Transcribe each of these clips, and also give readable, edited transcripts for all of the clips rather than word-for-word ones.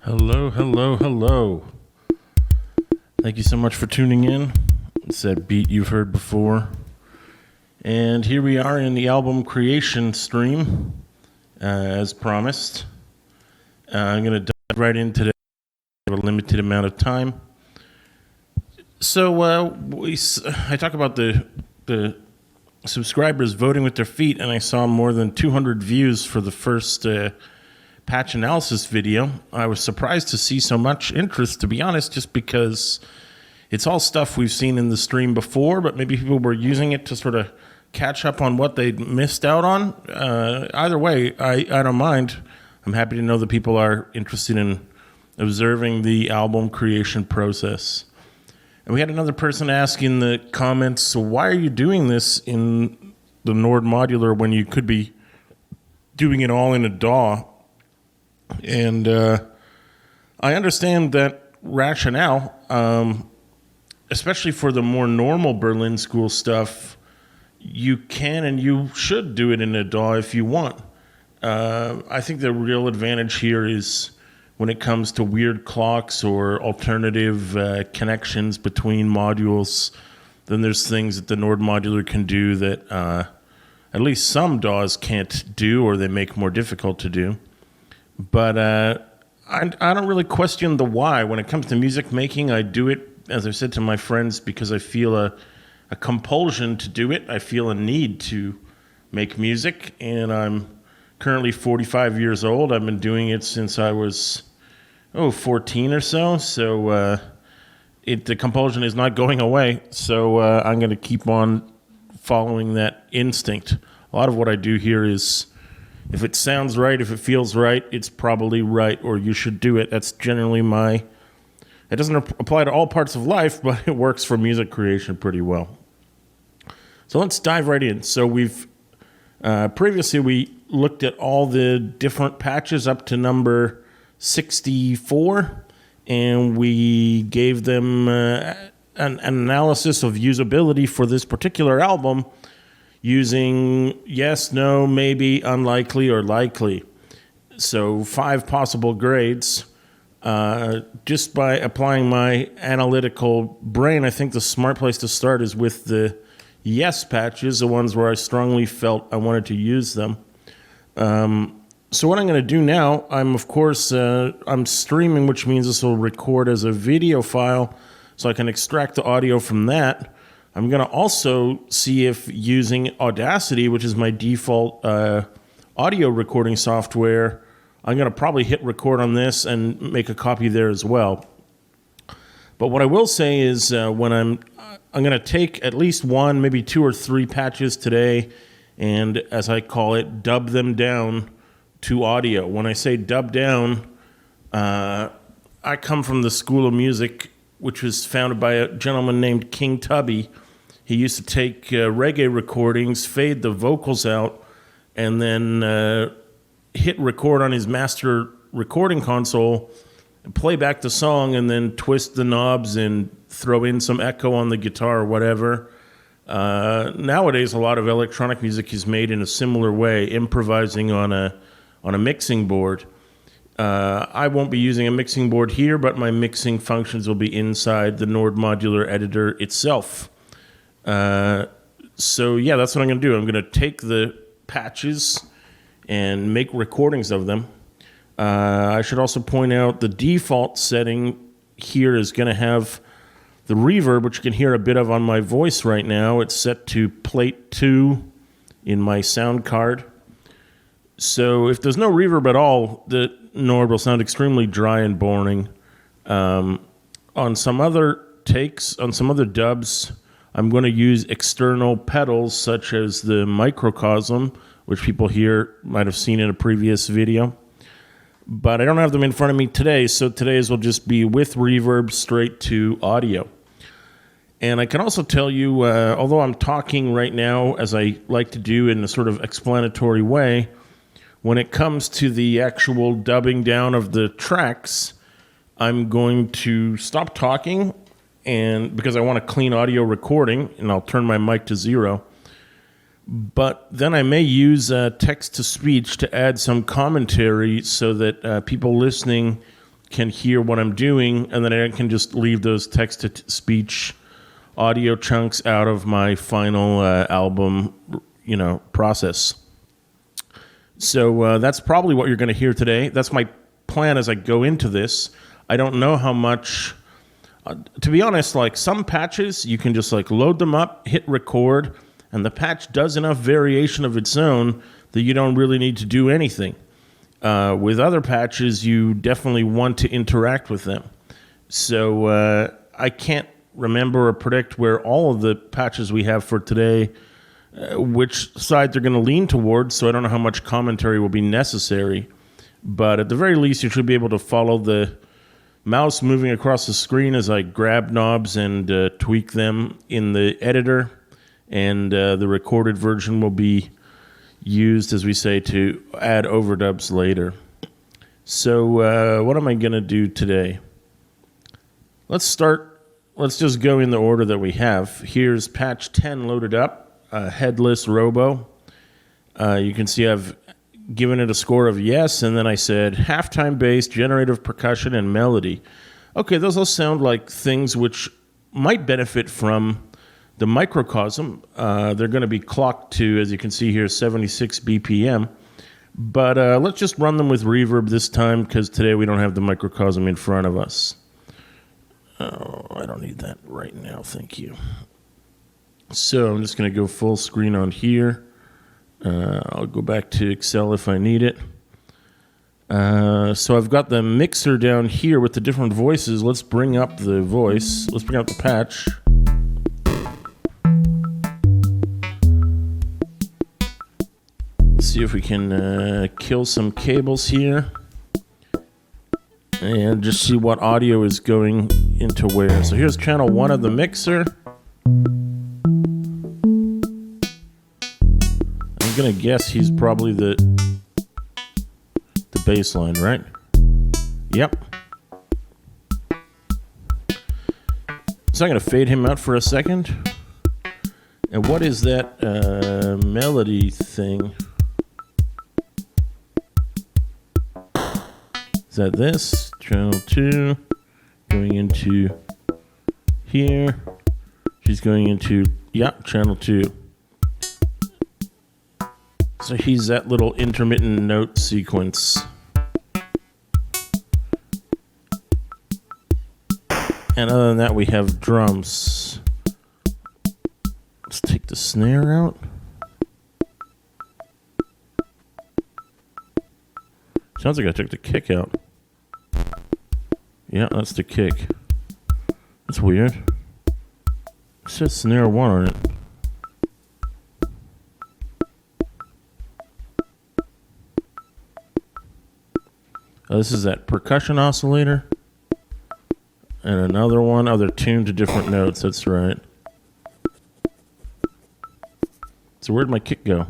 Hello, hello, hello. Thank you so much for tuning in. It's that beat you've heard before. And here we are in the album creation stream, as promised. I'm going to dive right into it for a limited amount of time. So I talk about the subscribers voting with their feet, and I saw more than 200 views for the first patch analysis video. I was surprised to see so much interest, to be honest, just because it's all stuff we've seen in the stream before, but maybe people were using it to sort of catch up on what they'd missed out on. Either way, I don't mind. I'm happy to know that people are interested in observing the album creation process. And we had another person ask in the comments, so why are you doing this in the Nord modular when you could be doing it all in a DAW? And I understand that rationale, especially for the more normal Berlin School stuff. You can and you should do it in a DAW if you want. I think the real advantage here is when it comes to weird clocks or alternative connections between modules. Then there's things that the Nord modular can do that at least some DAWs can't do, or they make more difficult to do. But I don't really question the why. When it comes to music making, I do it, as I said to my friends, because I feel a compulsion to do it. I feel a need to make music, and I'm currently 45 years old. I've been doing it since I was, 14 or so. So the compulsion is not going away. So I'm going to keep on following that instinct. A lot of what I do here is, if it sounds right, if it feels right, it's probably right, or you should do it. That's generally it doesn't apply to all parts of life, but it works for music creation pretty well. So let's dive right in. So previously we looked at all the different patches up to number 64, and we gave them an analysis of usability for this particular album, using yes, no, maybe, unlikely, or likely. So 5 possible grades. Just by applying my analytical brain, I think the smart place to start is with the yes patches, the ones where I strongly felt I wanted to use them. So what I'm going to do now, I'm streaming, which means this will record as a video file, so I can extract the audio from that. I'm going to also see if using Audacity, which is my default audio recording software, I'm going to probably hit record on this and make a copy there as well. But what I will say is when I'm going to take at least 1, maybe 2 or 3 patches today, and as I call it, dub them down to audio. When I say dub down, I come from the School of Music, which was founded by a gentleman named King Tubby. He used to take reggae recordings, fade the vocals out, and then hit record on his master recording console, and play back the song, and then twist the knobs and throw in some echo on the guitar or whatever. Nowadays, a lot of electronic music is made in a similar way, improvising on a mixing board. I won't be using a mixing board here, but my mixing functions will be inside the Nord modular editor itself. So yeah, that's what I'm going to do. I'm going to take the patches and make recordings of them. I should also point out the default setting here is going to have the reverb, which you can hear a bit of on my voice right now. It's set to plate 2 in my sound card. So if there's no reverb at all, the Nord will sound extremely dry and boring. On some other takes, on some other dubs, I'm going to use external pedals such as the microcosm, which people here might have seen in a previous video. But I don't have them in front of me today, so today's will just be with reverb straight to audio. And I can also tell you, although I'm talking right now, as I like to do in a sort of explanatory way, when it comes to the actual dubbing down of the tracks, I'm going to stop talking, and because I want a clean audio recording, and I'll turn my mic to 0. But then I may use text-to-speech to add some commentary so that people listening can hear what I'm doing, and then I can just leave those text-to-speech audio chunks out of my final album, process. So that's probably what you're going to hear today. That's my plan as I go into this. I don't know how much. To be honest, like some patches, you can just like load them up, hit record, and the patch does enough variation of its own that you don't really need to do anything. With other patches, you definitely want to interact with them. So I can't remember or predict where all of the patches we have for today, which side they're going to lean towards, so I don't know how much commentary will be necessary. But at the very least, you should be able to follow the mouse moving across the screen as I grab knobs and tweak them in the editor. And the recorded version will be used, as we say, to add overdubs later. So what am I going to do today? Let's just go in the order that we have. Here's patch 10 loaded up, HeadlessRobo. You can see I've given it a score of yes, and then I said halftime bass, generative percussion, and melody. Okay, those all sound like things which might benefit from the microcosm. They're going to be clocked to, as you can see here, 76 BPM. But let's just run them with reverb this time, because today we don't have the microcosm in front of us. Oh, I don't need that right now, thank you. So I'm just going to go full screen on here. I'll go back to Excel if I need it. So I've got the mixer down here with the different voices. Let's bring up the voice. Let's bring up the patch. Let's see if we can kill some cables here. And just see what audio is going into where. So here's channel 1 of the mixer. I'm going to guess he's probably the bass line, right? Yep. So I'm going to fade him out for a second. And what is that melody thing? Is that this? Channel 2 going into here. She's going into, channel 2. So he's that little intermittent note sequence. And other than that, we have drums. Let's take the snare out. Sounds like I took the kick out. Yeah, that's the kick. That's weird. It says snare 1 on it. Oh, this is that percussion oscillator. And another one. Oh, they're tuned to different notes. That's right. So where'd my kick go?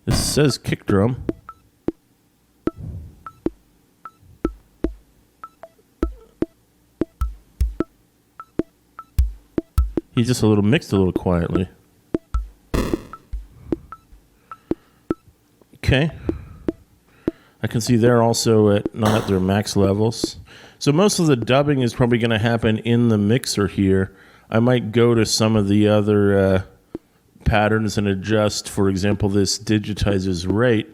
This says kick drum. He's just mixed a little quietly. Okay. I can see they're also not at their max levels. So most of the dubbing is probably going to happen in the mixer here. I might go to some of the other patterns and adjust, for example, this digitizes rate.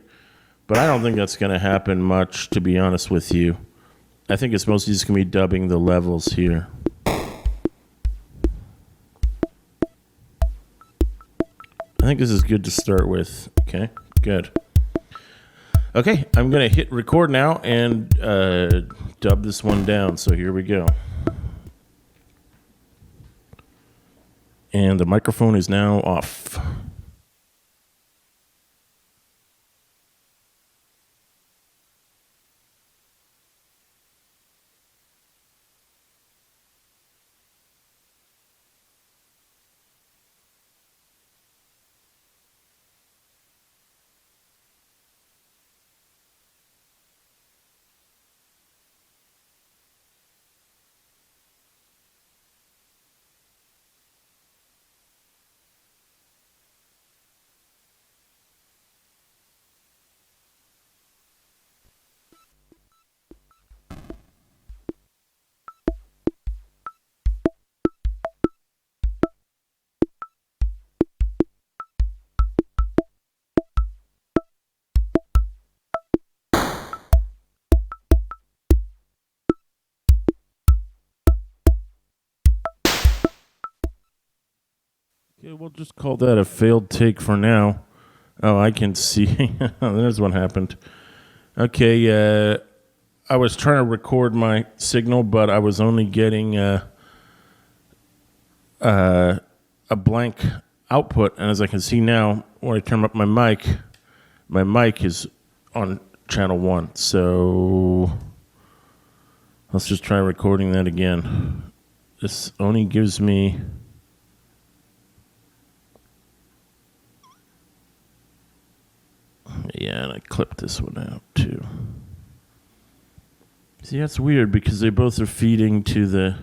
But I don't think that's going to happen much, to be honest with you. I think it's mostly just going to be dubbing the levels here. I think this is good to start with. Okay, good. Okay, I'm going to hit record now and dub this one down. So here we go. And the microphone is now off. Okay, we'll just call that a failed take for now. Oh, I can see. There's what happened. Okay, I was trying to record my signal, but I was only getting a blank output. And as I can see now, when I turn up my mic is on channel 1. So let's just try recording that again. This only gives me... Yeah, and I clipped this one out too. See, that's weird because they both are feeding to the...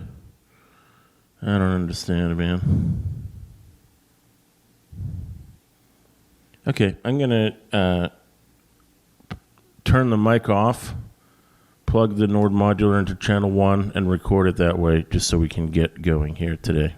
I don't understand, man. Okay, I'm going to turn the mic off, plug the Nord modular into channel 1, and record it that way just so we can get going here today.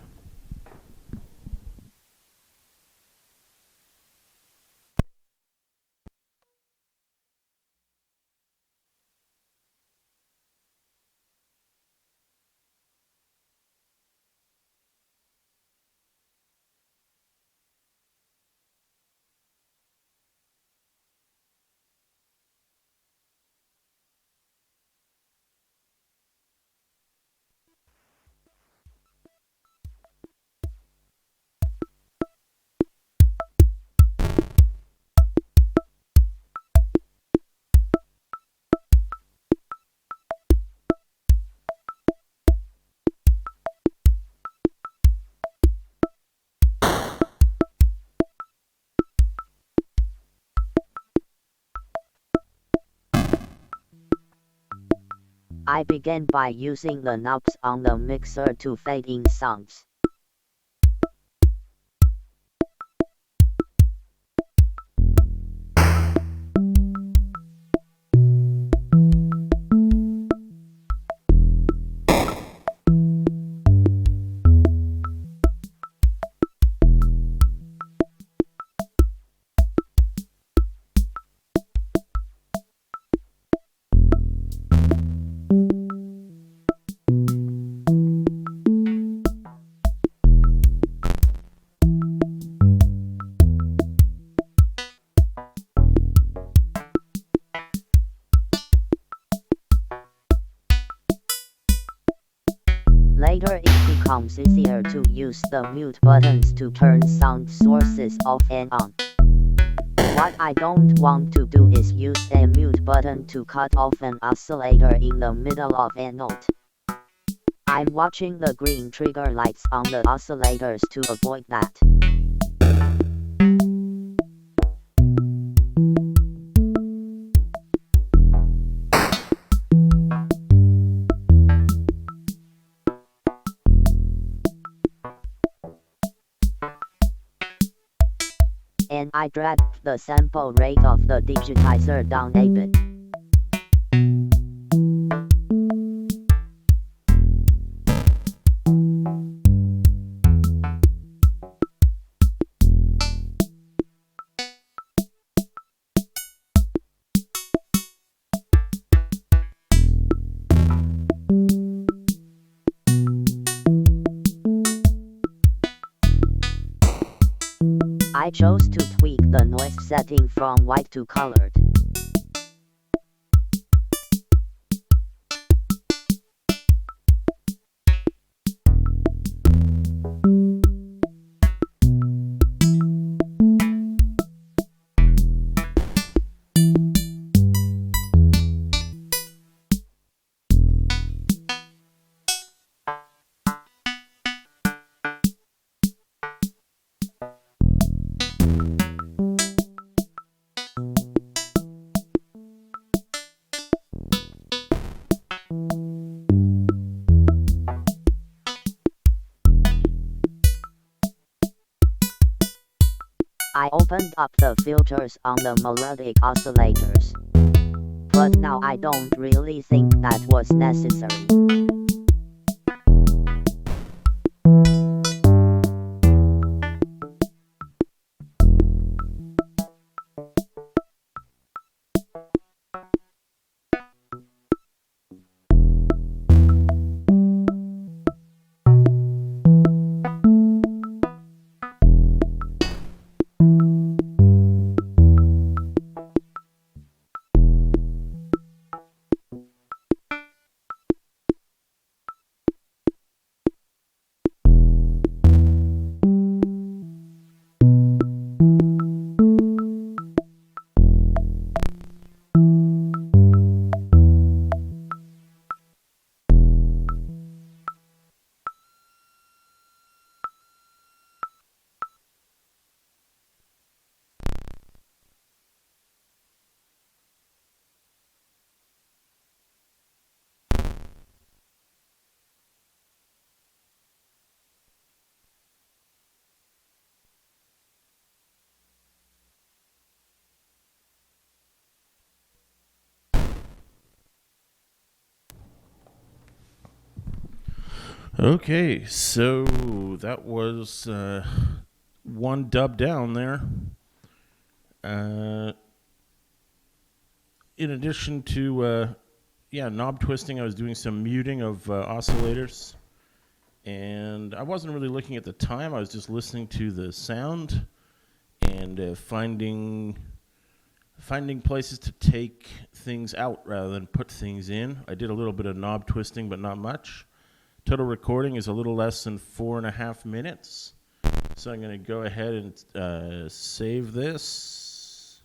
I began by using the knobs on the mixer to fade in sounds. Later it becomes easier to use the mute buttons to turn sound sources off and on. What I don't want to do is use a mute button to cut off an oscillator in the middle of a note. I'm watching the green trigger lights on the oscillators to avoid that. And I dragged the sample rate of the digitizer down a bit. I chose to tweak the noise setting from white to colored. I opened up the filters on the melodic oscillators. But now I don't really think that was necessary. Okay, so that was one dub down there. In addition to knob twisting, I was doing some muting of oscillators. And I wasn't really looking at the time. I was just listening to the sound and finding places to take things out rather than put things in. I did a little bit of knob twisting, but not much. Total recording is a little less than 4.5 minutes. So I'm going to go ahead and save this.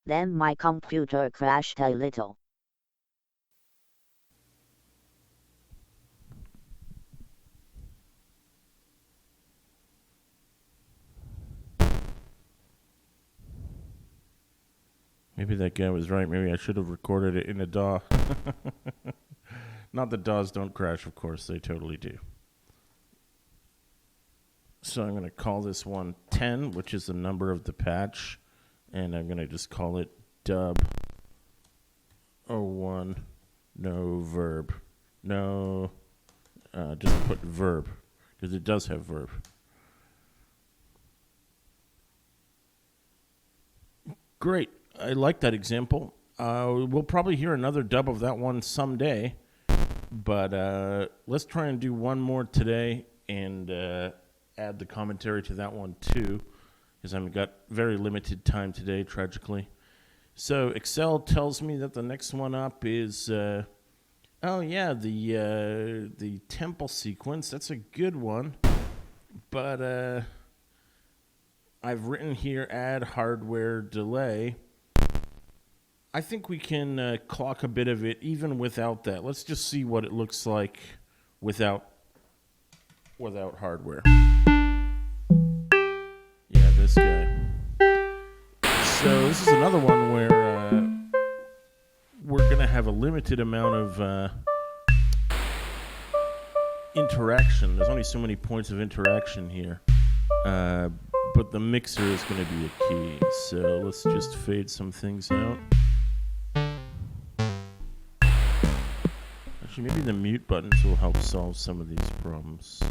Then my computer crashed a little. Maybe that guy was right. Maybe I should have recorded it in a DAW. Not that DAWs don't crash, of course. They totally do. So I'm going to call this one 10, which is the number of the patch. And I'm going to just call it dub 01, no verb. No, just put verb, because it does have verb. Great. I like that example. We'll probably hear another dub of that one someday. But let's try and do one more today and add the commentary to that one too, because I've got very limited time today, tragically. So Excel tells me that the next one up is, the temple sequence. That's a good one. But I've written here add hardware delay. I think we can clock a bit of it even without that. Let's just see what it looks like without hardware. Yeah, this guy. So this is another one where we're going to have a limited amount of interaction. There's only so many points of interaction here. But the mixer is going to be a key. So let's just fade some things out. Actually, maybe the mute buttons will help solve some of these problems.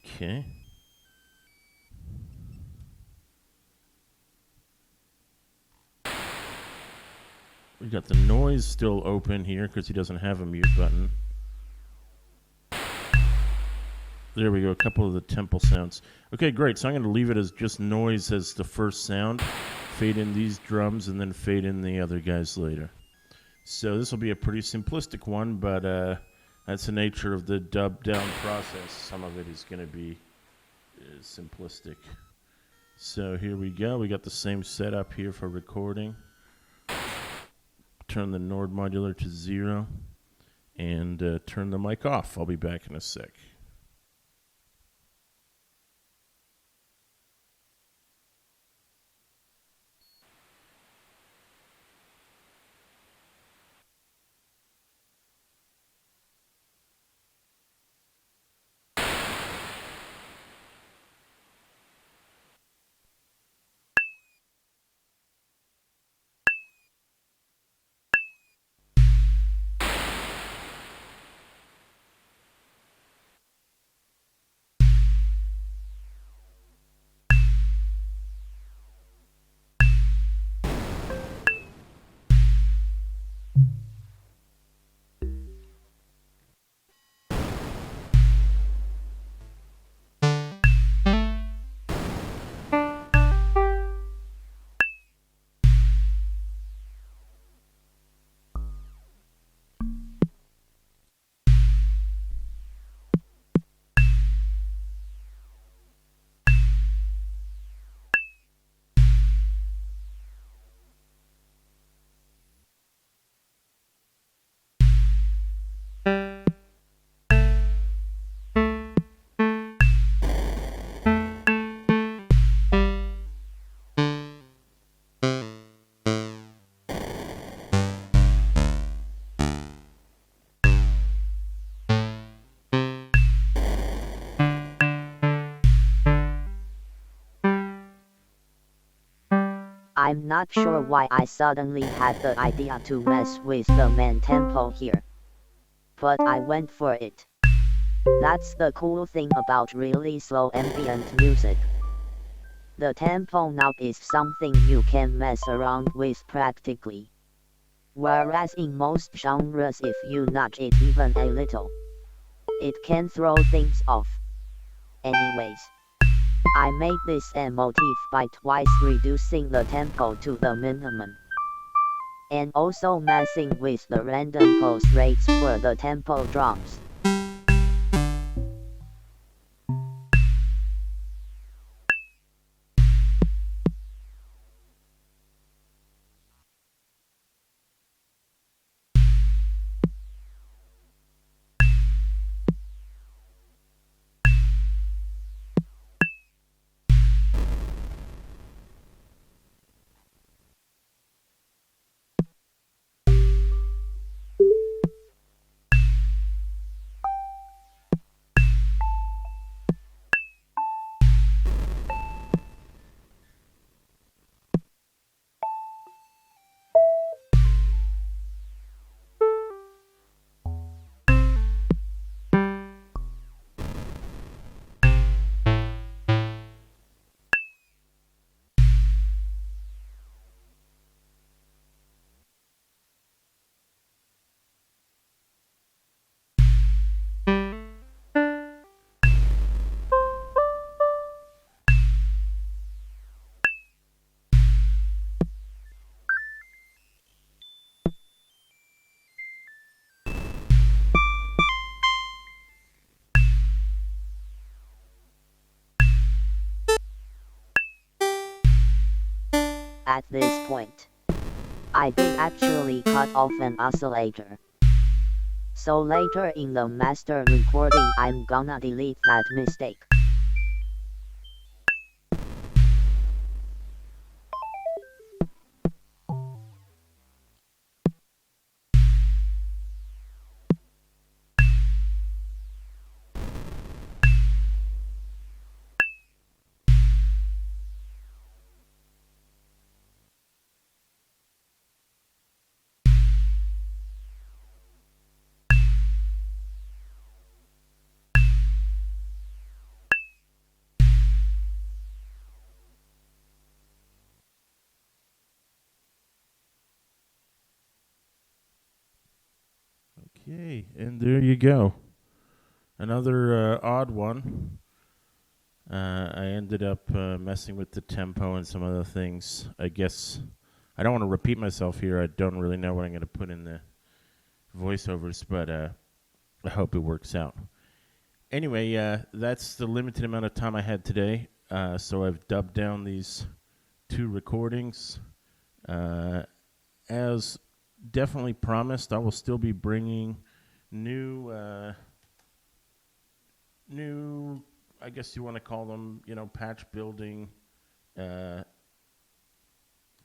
Okay. We got the noise still open here because he doesn't have a mute button. There we go, a couple of the temple sounds. Okay, great. So I'm going to leave it as just noise as the first sound. Fade in these drums and then fade in the other guys later. So this will be a pretty simplistic one, but that's the nature of the dub-down process. Some of it is going to be simplistic. So here we go. We got the same setup here for recording. Turn the Nord modular to 0 and turn the mic off. I'll be back in a sec. I'm not sure why I suddenly had the idea to mess with the main tempo here, but I went for it. That's the cool thing about really slow ambient music. The tempo knob is something you can mess around with practically. Whereas in most genres, if you nudge it even a little, it can throw things off. Anyways, I made this a motif by twice reducing the tempo to the minimum, and also messing with the random pulse rates for the tempo drops. At this point, I did actually cut off an oscillator. So later in the master recording I'm gonna delete that mistake. Okay, and there you go. Another odd one. I ended up messing with the tempo and some other things. I guess I don't want to repeat myself here. I don't really know what I'm going to put in the voiceovers, but I hope it works out. Anyway, that's the limited amount of time I had today. So I've dubbed down these 2 recordings. As definitely promised, I will still be bringing new, I guess you want to call them, patch building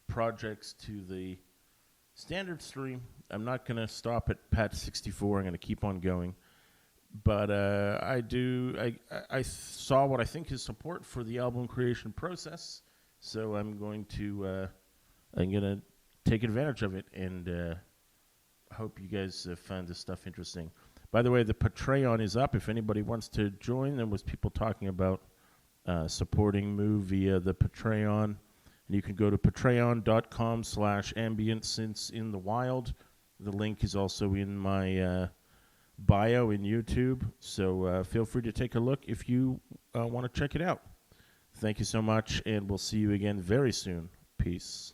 projects to the standard stream. I'm not going to stop at patch 64. I'm going to keep on going. But I saw what I think is support for the album creation process, so I'm going to take advantage of it, and hope you guys find this stuff interesting. By the way, the Patreon is up. If anybody wants to join, there was people talking about supporting Moo via the Patreon, and you can go to patreon.com/ambientsynthsinthewild. The link is also in my bio in YouTube, so feel free to take a look if you want to check it out. Thank you so much, and we'll see you again very soon. Peace.